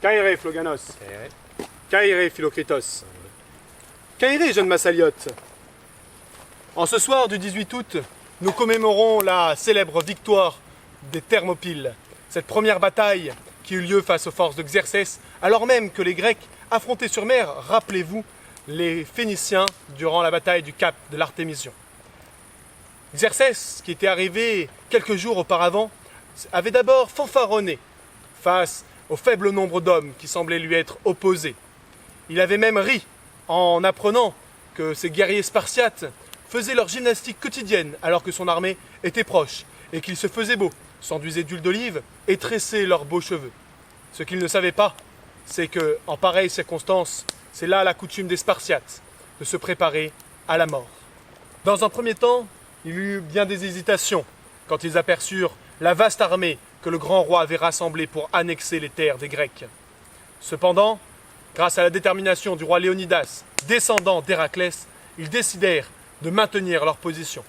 Caere, Phloganos. Caere. Caere, Philocrétos. Caere, jeune Massaliote. En ce soir du 18 août, nous commémorons la célèbre victoire des Thermopyles, cette première bataille qui eut lieu face aux forces de Xerxès, alors même que les Grecs affrontaient sur mer, rappelez-vous, les Phéniciens durant la bataille du cap de l'Artémision. Xerxès, qui était arrivé quelques jours auparavant, avait d'abord fanfaronné face au faible nombre d'hommes qui semblaient lui être opposés. Il avait même ri en apprenant que ces guerriers spartiates faisaient leur gymnastique quotidienne alors que son armée était proche et qu'il se faisait beau, s'enduisaient d'huile d'olive et tressaient leurs beaux cheveux. Ce qu'il ne savait pas, c'est que, en pareille circonstance, c'est là la coutume des Spartiates, de se préparer à la mort. Dans un premier temps, il y eut bien des hésitations quand ils aperçurent la vaste armée que le grand roi avait rassemblée pour annexer les terres des Grecs. Cependant, grâce à la détermination du roi Léonidas, descendant d'Héraclès, ils décidèrent de maintenir leur position.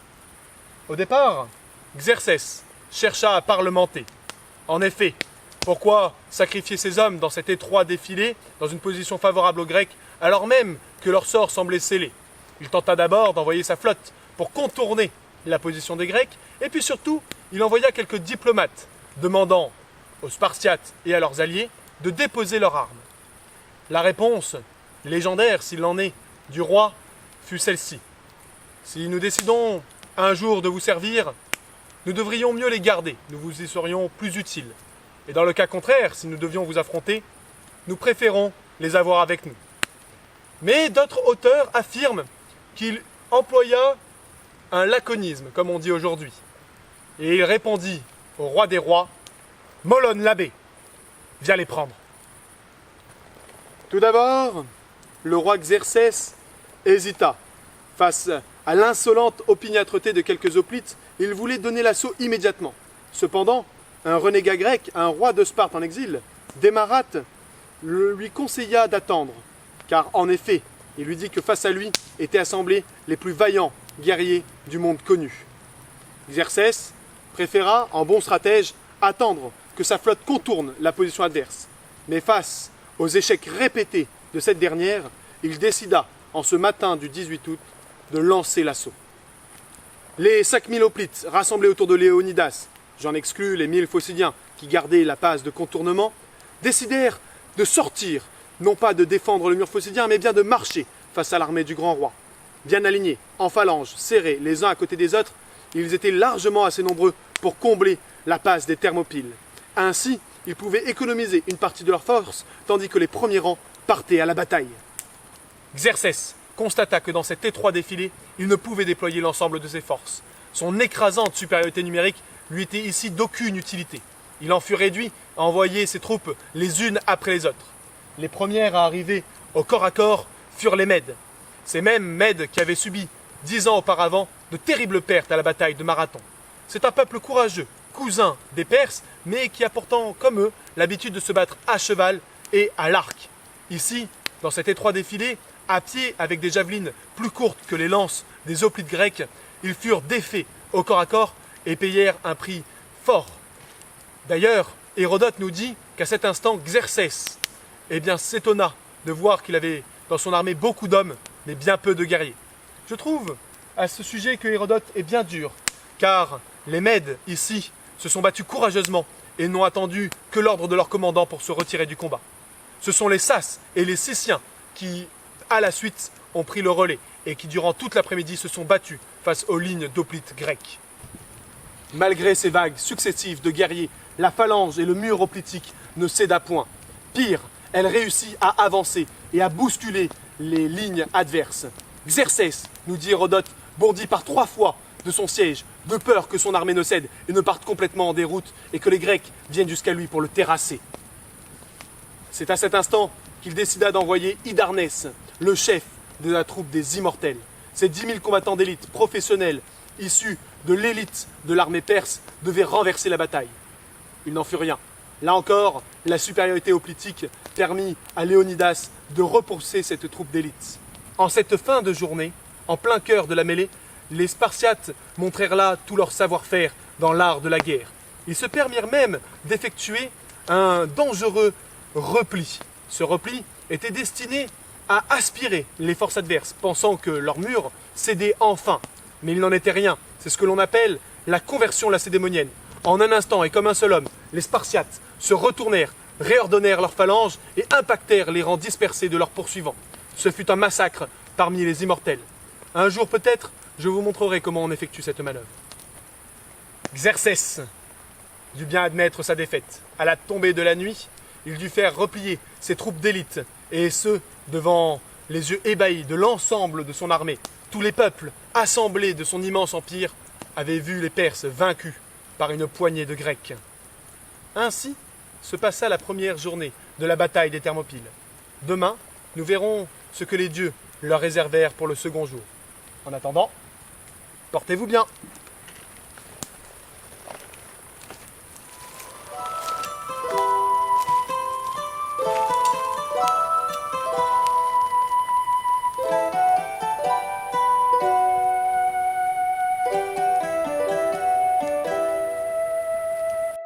Au départ, Xerxès chercha à parlementer. En effet, pourquoi sacrifier ces hommes dans cet étroit défilé, dans une position favorable aux Grecs, alors même que leur sort semblait scellé? Il tenta d'abord d'envoyer sa flotte pour contourner la position des Grecs, et puis surtout, il envoya quelques diplomates demandant aux Spartiates et à leurs alliés de déposer leurs armes. La réponse, légendaire s'il en est, du roi fut celle-ci. Si nous décidons un jour de vous servir, nous devrions mieux les garder, nous vous y serions plus utiles. Et dans le cas contraire, si nous devions vous affronter, nous préférons les avoir avec nous. Mais d'autres auteurs affirment qu'il employa un laconisme, comme on dit aujourd'hui. Et il répondit au roi des rois, « Molone l'abbé, viens les prendre. » Tout d'abord, le roi Xerxès hésita. Face à l'insolente opiniâtreté de quelques hoplites, il voulait donner l'assaut immédiatement. Cependant, un renégat grec, un roi de Sparte en exil, Démarate, lui conseilla d'attendre, car en effet, il lui dit que face à lui étaient assemblés les plus vaillants guerriers du monde connu. Xerxès préféra, en bon stratège, attendre que sa flotte contourne la position adverse. Mais face aux échecs répétés de cette dernière, il décida, en ce matin du 18 août, de lancer l'assaut. Les 5000 hoplites rassemblés autour de Léonidas, j'en exclus les 1000 Phocidiens qui gardaient la passe de contournement, décidèrent de sortir, non pas de défendre le mur phocédien, mais bien de marcher face à l'armée du grand roi. Bien alignés, en phalanges, serrés les uns à côté des autres, ils étaient largement assez nombreux pour combler la passe des Thermopyles. Ainsi, ils pouvaient économiser une partie de leur force, tandis que les premiers rangs partaient à la bataille. Xerxès constata que dans cet étroit défilé, il ne pouvait déployer l'ensemble de ses forces. Son écrasante supériorité numérique lui était ici d'aucune utilité. Il en fut réduit à envoyer ses troupes les unes après les autres. Les premières à arriver au corps à corps furent les Mèdes. Ces mêmes Mèdes qui avaient subi 10 ans auparavant de terribles pertes à la bataille de Marathon. C'est un peuple courageux, cousin des Perses, mais qui a pourtant, comme eux, l'habitude de se battre à cheval et à l'arc. Ici, dans cet étroit défilé, à pied avec des javelines plus courtes que les lances des hoplites grecs, ils furent défaits au corps à corps et payèrent un prix fort. D'ailleurs, Hérodote nous dit qu'à cet instant, Xerxès s'étonna de voir qu'il avait dans son armée beaucoup d'hommes, mais bien peu de guerriers. Je trouve à ce sujet que Hérodote est bien dur, car les Mèdes, ici, se sont battus courageusement et n'ont attendu que l'ordre de leur commandant pour se retirer du combat. Ce sont les Sas et les Siciens qui, à la suite, ont pris le relais et qui, durant toute l'après-midi, se sont battus face aux lignes d'hoplites grecs. Malgré ces vagues successives de guerriers, la phalange et le mur hoplitique ne céda point. Pire, elle réussit à avancer et à bousculer les lignes adverses. Xerxès, nous dit Hérodote, bondit par 3 fois de son siège, de peur que son armée ne cède et ne parte complètement en déroute et que les Grecs viennent jusqu'à lui pour le terrasser. C'est à cet instant qu'il décida d'envoyer Hydarnès, le chef de la troupe des Immortels. Ces 10 000 combattants d'élite professionnels, issus de l'élite de l'armée perse, devaient renverser la bataille. Il n'en fut rien. Là encore, la supériorité hoplitique permit à Léonidas de repousser cette troupe d'élite. En cette fin de journée, en plein cœur de la mêlée, les Spartiates montrèrent là tout leur savoir-faire dans l'art de la guerre. Ils se permirent même d'effectuer un dangereux repli. Ce repli était destiné à aspirer les forces adverses, pensant que leur mur cédait enfin. Mais il n'en était rien. C'est ce que l'on appelle la conversion lacédémonienne. En un instant et comme un seul homme, les Spartiates se retournèrent, réordonnèrent leurs phalanges et impactèrent les rangs dispersés de leurs poursuivants. Ce fut un massacre parmi les immortels. Un jour peut-être, je vous montrerai comment on effectue cette manœuvre. Xerxès dut bien admettre sa défaite. À la tombée de la nuit, il dut faire replier ses troupes d'élite, et ce, devant les yeux ébahis de l'ensemble de son armée. Tous les peuples, assemblés de son immense empire, avaient vu les Perses vaincus par une poignée de Grecs. Ainsi se passa la première journée de la bataille des Thermopyles. Demain, nous verrons ce que les dieux leur réservèrent pour le second jour. En attendant, portez-vous bien.